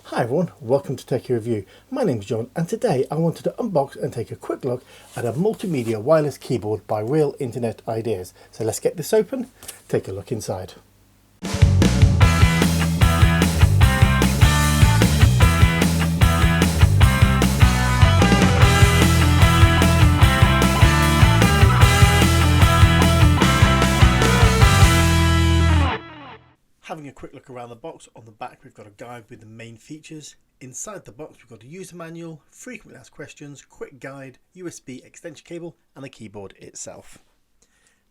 Hi everyone, welcome to Techie Review. My name is John and today I wanted to unbox and take a quick look at a multimedia wireless keyboard by Real Internet Ideas. So let's get this open, take a look inside. Having a quick look around the box, on the back we've got a guide with the main features. Inside the box we've got a user manual, frequently asked questions, quick guide, USB extension cable and the keyboard itself.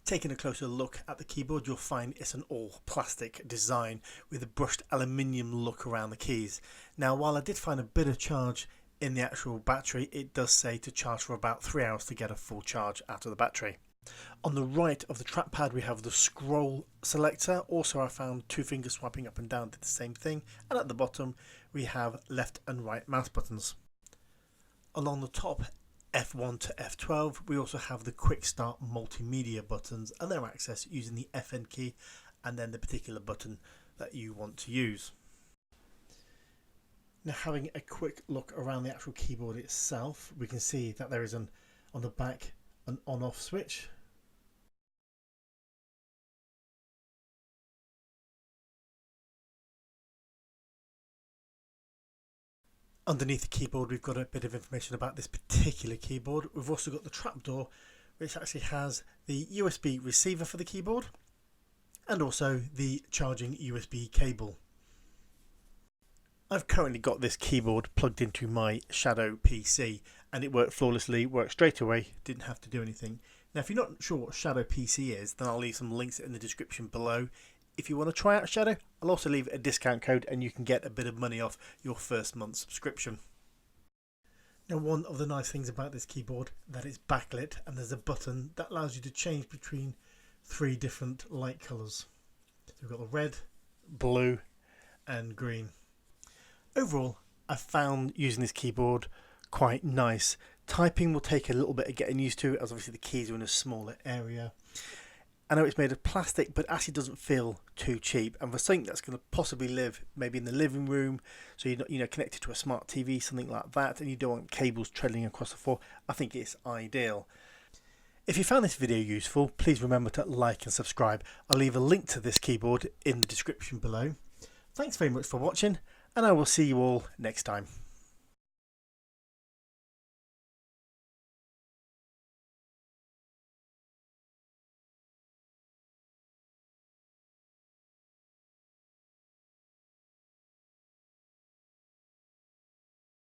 Taking a closer look at the keyboard, you'll find it's an all plastic design with a brushed aluminium look around the keys. Now while I did find a bit of charge in the actual battery, it does say to charge for about 3 hours to get a full charge out of the battery. On the right of the trackpad we have the scroll selector. Also I found 2 fingers swiping up and down did the same thing, and at the bottom we have left and right mouse buttons. Along the top F1 to F12 we also have the quick start multimedia buttons, and they're accessed using the FN key and then the particular button that you want to use. Now having a quick look around the actual keyboard itself, we can see that there is on the back an on-off switch. Underneath the keyboard we've got a bit of information about this particular keyboard. We've also got the trapdoor, which actually has the USB receiver for the keyboard and also the charging USB cable. I've currently got this keyboard plugged into my Shadow PC and it worked flawlessly, worked straight away, didn't have to do anything. Now if you're not sure what Shadow PC is, then I'll leave some links in the description below. If you want to try out Shadow, I'll also leave a discount code and you can get a bit of money off your first month's subscription. Now one of the nice things about this keyboard that it's backlit, and there's a button that allows you to change between 3 different light colours. So we've got the red, blue and green. Overall I found using this keyboard quite nice. Typing will take a little bit of getting used to, as obviously the keys are in a smaller area. I know it's made of plastic, but actually doesn't feel too cheap, and for something that's going to possibly live maybe in the living room, so you're not connected to a smart TV, something like that, and you don't want cables trailing across the floor, I think it's ideal. If you found this video useful, please remember to like and subscribe. I'll leave a link to this keyboard in the description below. Thanks very much for watching, and I will see you all next time.